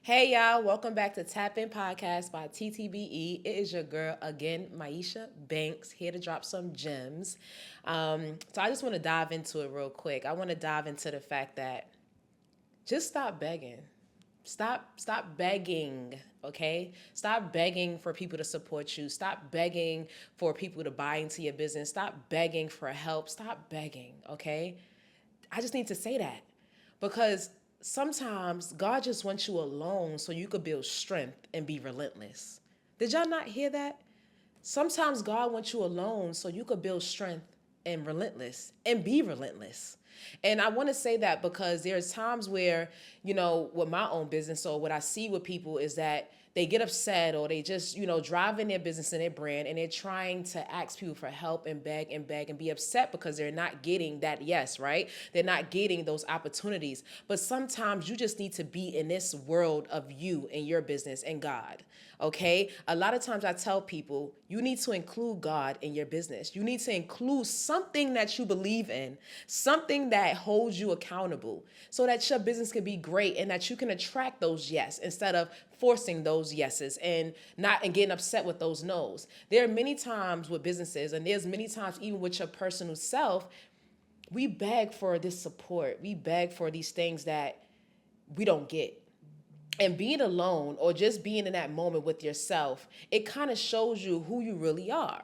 Hey y'all, welcome back to Tap In Podcast by TTBE. It is your girl again, Myesha Banks, here to drop some gems. So I just want to dive into it real quick. I want to dive into the fact that just stop begging. Stop begging, okay? Stop begging for people to support you. Stop begging for people to buy into your business. Stop begging for help. Stop begging, okay? I just need to say that because sometimes God just wants you alone so you could build strength and be relentless. Did y'all not hear that? Sometimes God wants you alone so you could build strength and relentless and be relentless. And I want to say that because there's times where, with my own business or what I see with people is that they get upset or they just, drive in their business and their brand and they're trying to ask people for help and beg and be upset because they're not getting that yes, right? They're not getting those opportunities. But sometimes you just need to be in this world of you and your business and God. Okay? A lot of times I tell people you need to include God in your business. You need to include something that you believe in, something that holds you accountable so that your business can be great and that you can attract those yes instead of forcing those yeses and getting upset with those no's. There are many times with businesses and there's many times even with your personal self, we beg for this support. We beg for these things that we don't get. And being alone or just being in that moment with yourself, it kind of shows you who you really are.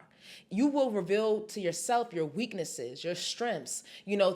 You will reveal to yourself your weaknesses, your strengths,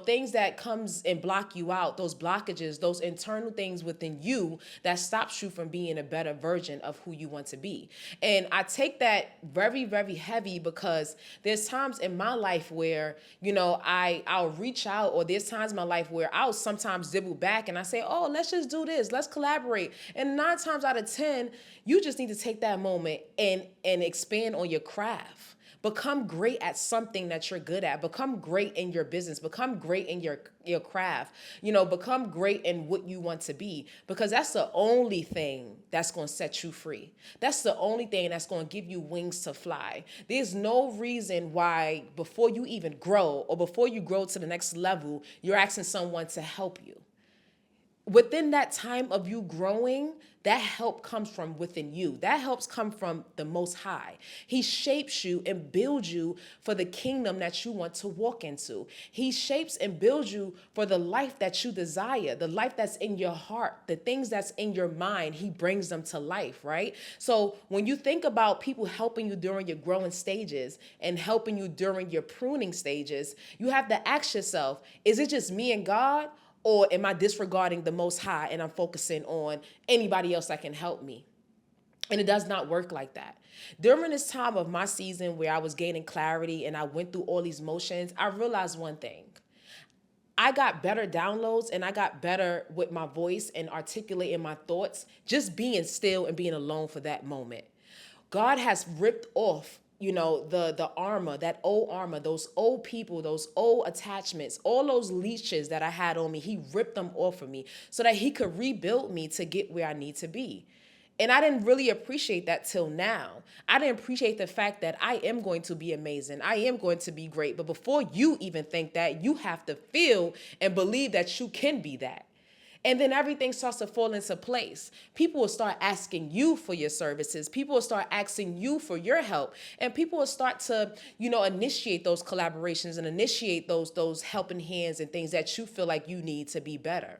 things that comes and block you out, those blockages, those internal things within you that stops you from being a better version of who you want to be. And I take that very, very heavy because there's times in my life where, I'll reach out, or there's times in my life where I'll sometimes dibble back and I say, oh, let's just do this, let's collaborate. And 9 times out of 10, you just need to take that moment and expand on your craft. Become great at something that you're good at. Become great in your business. Become great in your craft. Become great in what you want to be, because that's the only thing that's going to set you free. That's the only thing that's going to give you wings to fly. There's no reason why before you even grow or before you grow to the next level, you're asking someone to help you. Within that time of you growing, that help comes from within you. That helps come from the Most High. He shapes you and builds you for the kingdom that you want to walk into. He shapes and builds you for the life that you desire, the life that's in your heart, the things that's in your mind. He brings them to life, right? So when you think about people helping you during your growing stages and helping you during your pruning stages, you have to ask yourself, is it just me and God? Or am I disregarding the Most High and I'm focusing on anybody else that can help me? And it does not work like that. During this time of my season where I was gaining clarity and I went through all these motions, I realized one thing. I got better downloads and I got better with my voice and articulating my thoughts, just being still and being alone for that moment. God has ripped off the armor, that old armor, those old people, those old attachments, all those leeches that I had on me. He ripped them off of me so that he could rebuild me to get where I need to be. And I didn't really appreciate that till now. I didn't appreciate the fact that I am going to be amazing. I am going to be great. But before you even think that, you have to feel and believe that you can be that. And then everything starts to fall into place. People will start asking you for your services. People will start asking you for your help. And people will start to, initiate those collaborations and initiate those helping hands and things that you feel like you need to be better.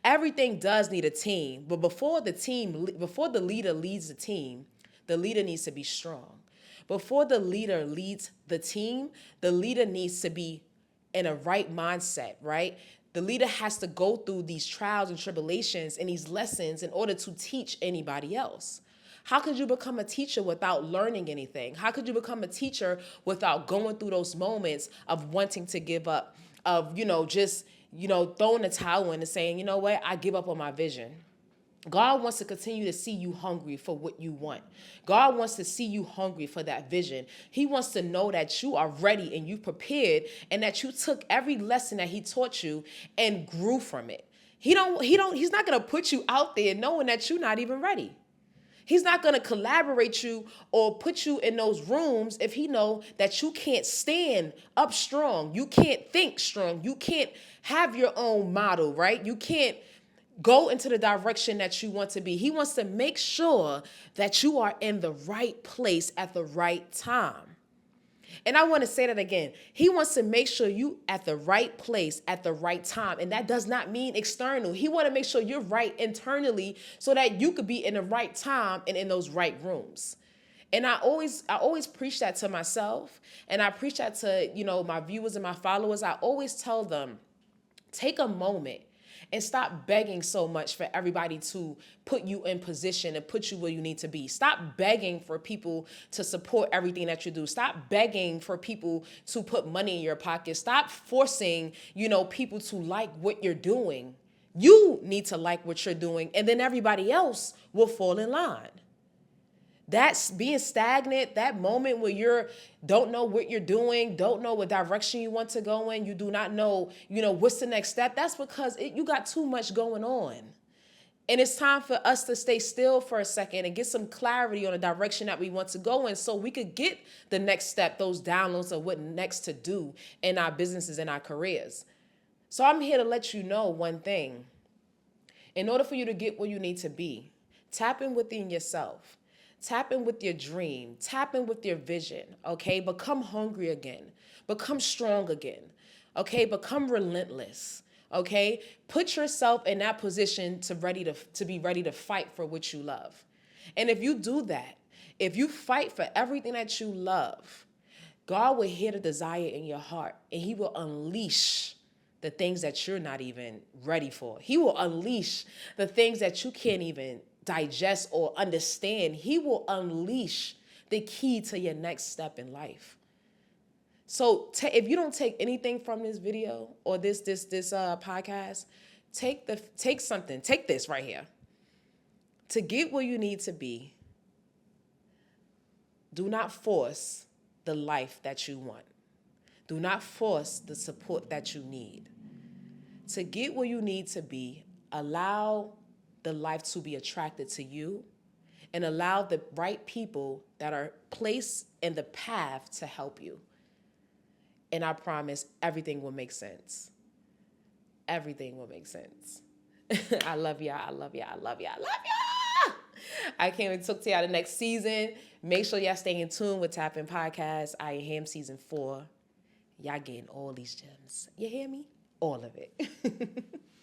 Everything does need a team. But before the leader leads the team, the leader needs to be strong. Before the leader leads the team, the leader needs to be in a right mindset, right? The leader has to go through these trials and tribulations and these lessons in order to teach anybody else. How could you become a teacher without learning anything? How could you become a teacher without going through those moments of wanting to give up, of, just, throwing the towel in and saying, you know what, I give up on my vision. God wants to continue to see you hungry for what you want. God wants to see you hungry for that vision. He wants to know that you are ready and you prepared and that you took every lesson that he taught you and grew from it. He's not going to put you out there knowing that you're not even ready. He's not going to collaborate you or put you in those rooms if he know that you can't stand up strong. You can't think strong. You can't have your own model, right? You can't go into the direction that you want to be. He wants to make sure that you are in the right place at the right time. And I want to say that again. He wants to make sure you at the right place at the right time. And that does not mean external. He want to make sure you're right internally so that you could be in the right time and in those right rooms. And I always preach that to myself, and I preach that to, my viewers and my followers. I always tell them, take a moment and stop begging so much for everybody to put you in position and put you where you need to be. Stop begging for people to support everything that you do. Stop begging for people to put money in your pocket. Stop forcing, people to like what you're doing. You need to like what you're doing, and then everybody else will fall in line. That's being stagnant, that moment where you don't know what you're doing, don't know what direction you want to go in, you do not know, what's the next step. That's because you got too much going on. And it's time for us to stay still for a second and get some clarity on the direction that we want to go in so we could get the next step, those downloads of what next to do in our businesses and our careers. So I'm here to let you know one thing. In order for you to get where you need to be, tap in within yourself. Tap in with your dream. Tap in with your vision, okay? Become hungry again. Become strong again, okay? Become relentless, okay? Put yourself in that position to be ready to fight for what you love. And if you do that, if you fight for everything that you love, God will hear the desire in your heart, and he will unleash the things that you're not even ready for. He will unleash the things that you can't even digest or understand. He will unleash the key to your next step in life. So if you don't take anything from this video or this podcast, take this right here. To get where you need to be, do not force the life that you want. Do not force the support that you need. To get where you need to be, allow the life to be attracted to you, and allow the right people that are placed in the path to help you. And I promise everything will make sense. Everything will make sense. I love y'all. I love y'all. I love y'all. I love y'all. I can't wait to talk to y'all the next season. Make sure y'all stay in tune with Tapping Podcast. I Am Season 4. Y'all getting all these gems. You hear me? All of it.